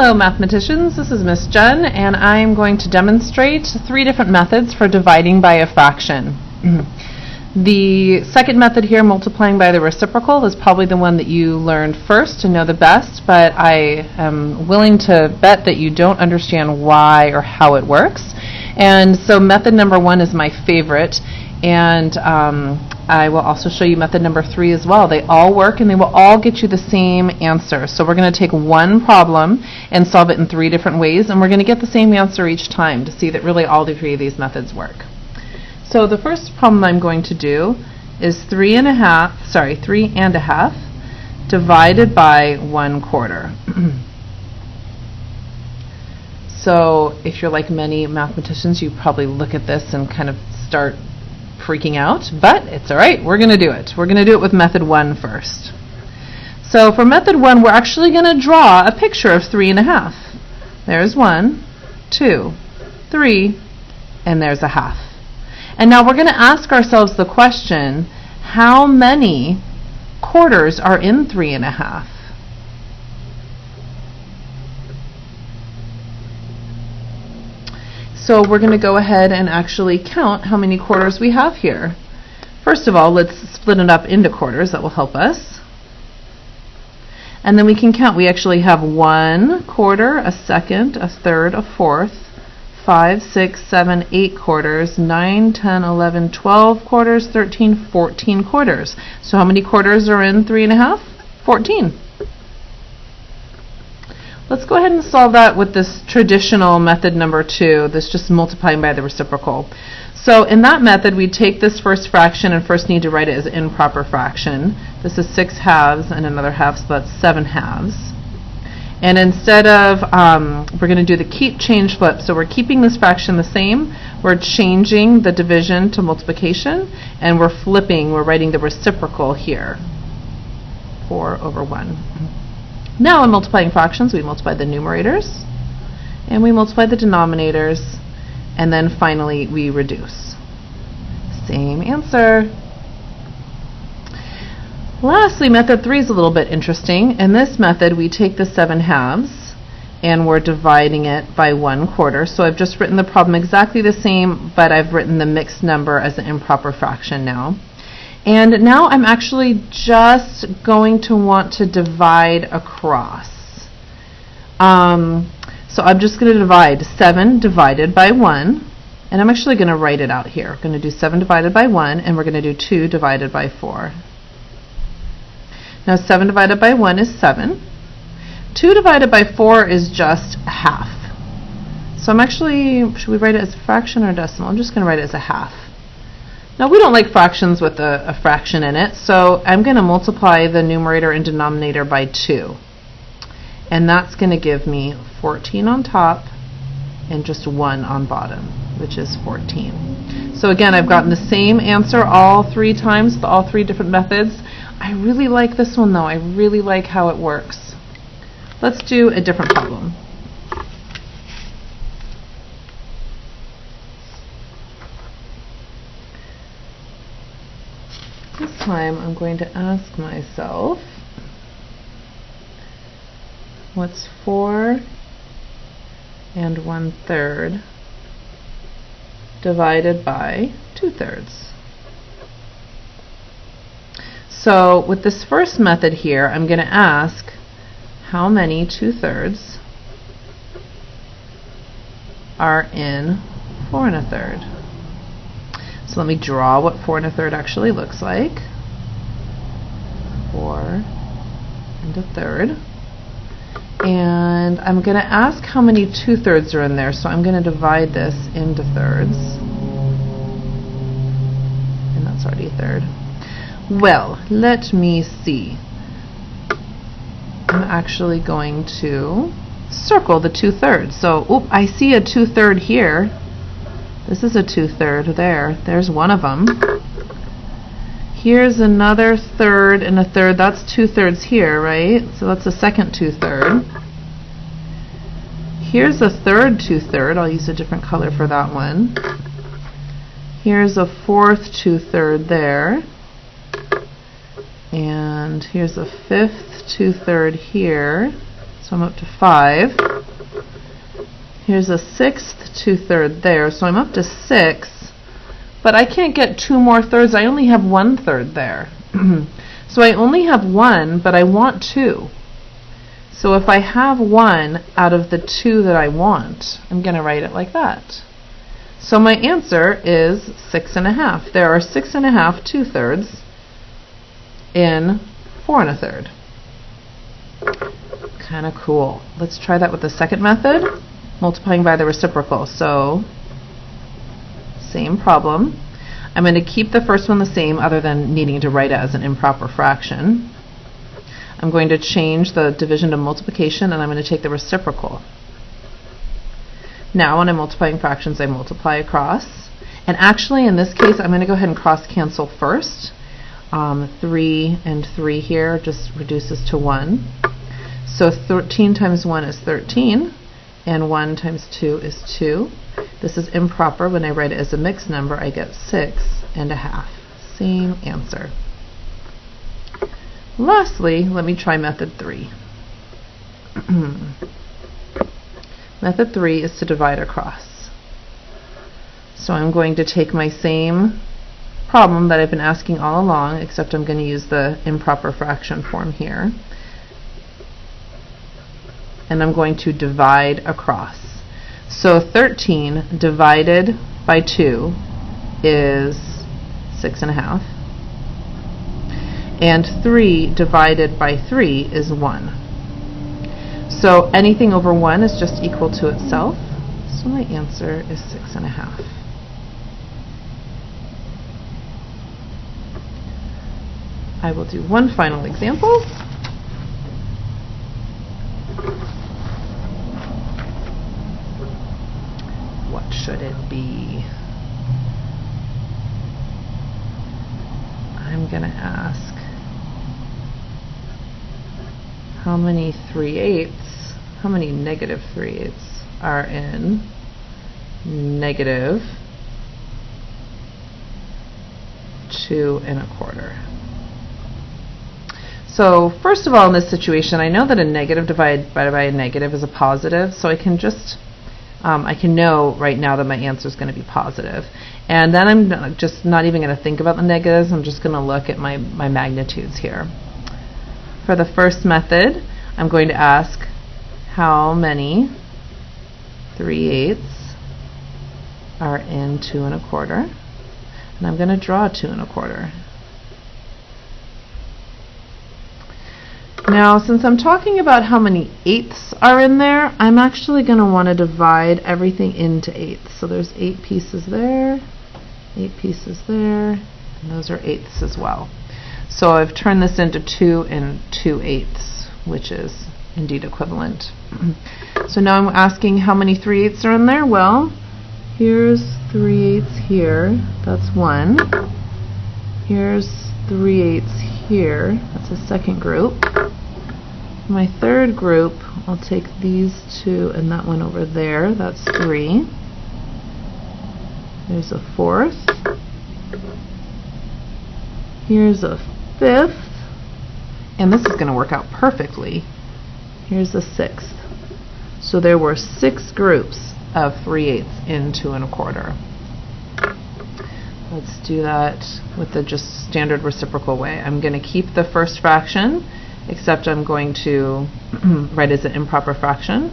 Hello mathematicians, this is Miss Jen and I am going to demonstrate 3 different methods for dividing by a fraction. The second method here, multiplying by the reciprocal, is probably the one that you learned first and know the best, but I am willing to bet that you don't understand why or how it works. And so method number 1 is my favorite, and I will also show you method number 3 as well. They all work and they will all get you the same answer. So we're going to take one problem and solve it in 3 different ways, and we're going to get the same answer each time to see that really all 3 of these methods work. So the first problem I'm going to do is 3 and a half divided by 1/4. So if you're like many mathematicians, you probably look at this and kind of start freaking out, but it's alright, we're going to do it. We're going to do it with method 1 first. So for method 1, we're actually going to draw a picture of 3 and a half. There's 1, 2, 3, and there's a half. And now we're going to ask ourselves the question, how many quarters are in 3 and a half? So we're going to go ahead and actually count how many quarters we have here. First of all, let's split it up into quarters. That will help us. And then we can count. We actually have 1 quarter, a second, a third, a fourth, 5, 6, 7, 8 quarters, 9, 10, 11, 12 quarters, 13, 14 quarters. So how many quarters are in 3 and a half? 14. Let's go ahead and solve that with this traditional method number 2, this just multiplying by the reciprocal. So in that method, we take this first fraction and first need to write it as an improper fraction. This is 6 halves and another half, so that's 7 halves. And instead of, we're going to do the keep, change, flip. So we're keeping this fraction the same. We're changing the division to multiplication, and we're flipping, we're writing the reciprocal here, 4/1. Now in multiplying fractions, we multiply the numerators, and we multiply the denominators, and then finally we reduce. Same answer. Lastly, method 3 is a little bit interesting. In this method, we take the 7 halves, and we're dividing it by 1/4. So I've just written the problem exactly the same, but I've written the mixed number as an improper fraction now. And now I'm actually just going to want to divide across. So I'm just going to divide 7 divided by 1, and I'm actually going to write it out here. We're going to do 7 divided by 1, and we're going to do 2 divided by 4. Now 7 divided by 1 is 7. 2 divided by 4 is just half. So I'm actually, should we write it as a fraction or decimal? I'm just going to write it as a half. Now we don't like fractions with a fraction in it, so I'm going to multiply the numerator and denominator by 2. And that's going to give me 14 on top and just 1 on bottom, which is 14. So again, I've gotten the same answer all 3 times with all 3 different methods. I really like this one though. I really like how it works. Let's do a different problem. This time I'm going to ask myself, what's 4 and 1/3 divided by 2/3? So with this first method here, I'm going to ask how many 2/3 are in 4 1/3. So let me draw what 4 1/3 actually looks like. 4 1/3. And I'm going to ask how many 2/3 are in there. So I'm going to divide this into thirds. And that's already a third. Well, let me see. I'm actually going to circle the 2/3. So, I see a 2/3 here. This is a 2/3 there. There's one of them. Here's another third and a third. That's 2/3 here, right? So that's the second 2/3. Here's a third 2/3. I'll use a different color for that one. Here's a fourth 2/3 there. And here's a fifth 2/3 here. So I'm up to 5. Here's a 1/6, 2/3 there, so I'm up to 6. But I can't get 2 more thirds. I only have 1/3 there. So I only have 1, but I want 2. So if I have 1 out of the 2 that I want, I'm going to write it like that. So my answer is 6.5. There are 6.5 2/3 in 4 1/3. Kind of cool. Let's try that with the second method, multiplying by the reciprocal. So same problem. I'm going to keep the first one the same, other than needing to write it as an improper fraction. I'm going to change the division to multiplication, and I'm going to take the reciprocal. Now when I'm multiplying fractions, I multiply across. And actually in this case, I'm going to go ahead and cross cancel first. 3 and 3 here just reduces to 1. So 13 times 1 is 13, and 1 times 2 is 2. This is improper. When I write it as a mixed number, I get 6.5. Same answer. Lastly, let me try method 3. Method 3 is to divide across. So I'm going to take my same problem that I've been asking all along, except I'm going to use the improper fraction form here. And I'm going to divide across. So 13 divided by 2 is 6.5. And 3 divided by 3 is 1. So anything over 1 is just equal to itself. So my answer is 6.5. I will do one final example. What should it be? I'm going to ask, how many 3/8, how many negative 3/8 are in negative 2 1/4? So first of all, in this situation, I know that a negative divided by a negative is a positive, so I can just I can know right now that my answer is going to be positive. And then I'm just not even going to think about the negatives. I'm just going to look at my magnitudes here. For the first method, I'm going to ask how many 3/8 are in 2 1/4. And I'm going to draw 2 1/4. Now, since I'm talking about how many 8ths are in there, I'm actually going to want to divide everything into 8ths. So there's 8 pieces there, 8 pieces there, and those are 8ths as well. So I've turned this into 2 2/8, which is indeed equivalent. So now I'm asking how many 3/8 are in there. Well, here's 3/8 here, that's 1. Here's 3/8 here, that's a second group. My third group, I'll take these 2 and that one over there, that's 3. There's a 4th. Here's a 5th. And this is going to work out perfectly. Here's a 6th. So there were 6 groups of 3/8 in 2 1/4. Let's do that with the just standard reciprocal way. I'm going to keep the first fraction, except I'm going to write it as an improper fraction.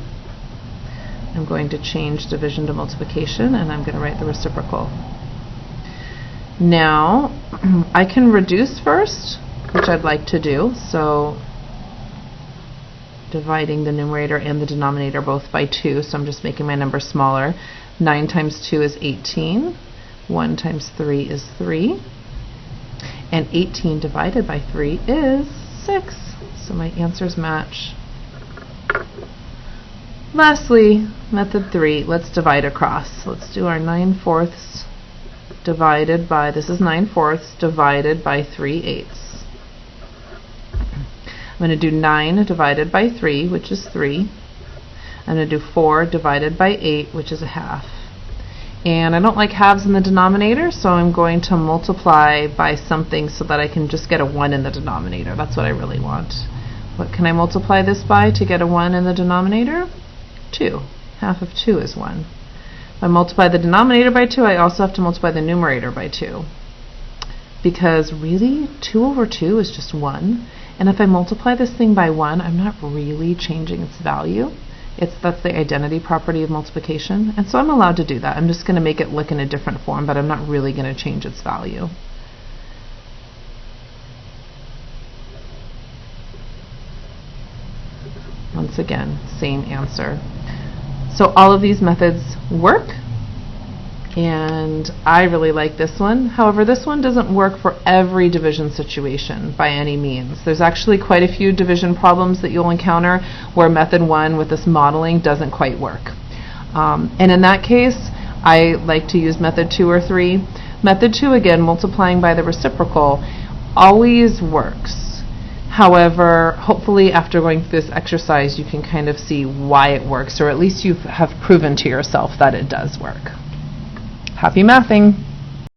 I'm going to change division to multiplication, and I'm going to write the reciprocal. Now, I can reduce first, which I'd like to do. So dividing the numerator and the denominator both by 2, so I'm just making my number smaller. 9 times 2 is 18. 1 times 3 is 3. And 18 divided by 3 is 6. So my answers match. Lastly, method 3, let's divide across. Let's do our 9/4 divided by, this is 9/4 divided by 3/8. I'm going to do 9 divided by 3, which is 3. I'm going to do 4 divided by 8, which is a half. And I don't like halves in the denominator, so I'm going to multiply by something so that I can just get a 1 in the denominator. That's what I really want. What can I multiply this by to get a 1 in the denominator? 2. Half of 2 is 1. If I multiply the denominator by 2, I also have to multiply the numerator by 2. Because really, 2 over 2 is just 1. And if I multiply this thing by 1, I'm not really changing its value. That's the identity property of multiplication. And so I'm allowed to do that. I'm just going to make it look in a different form, but I'm not really going to change its value. Once again, same answer. So all of these methods work, and I really like this one. However, this one doesn't work for every division situation by any means. There's actually quite a few division problems that you'll encounter where method 1 with this modeling doesn't quite work. And in that case, I like to use method 2 or 3. Method 2, again, multiplying by the reciprocal, always works. However, hopefully after going through this exercise, you can kind of see why it works, or at least you have proven to yourself that it does work. Happy mathing!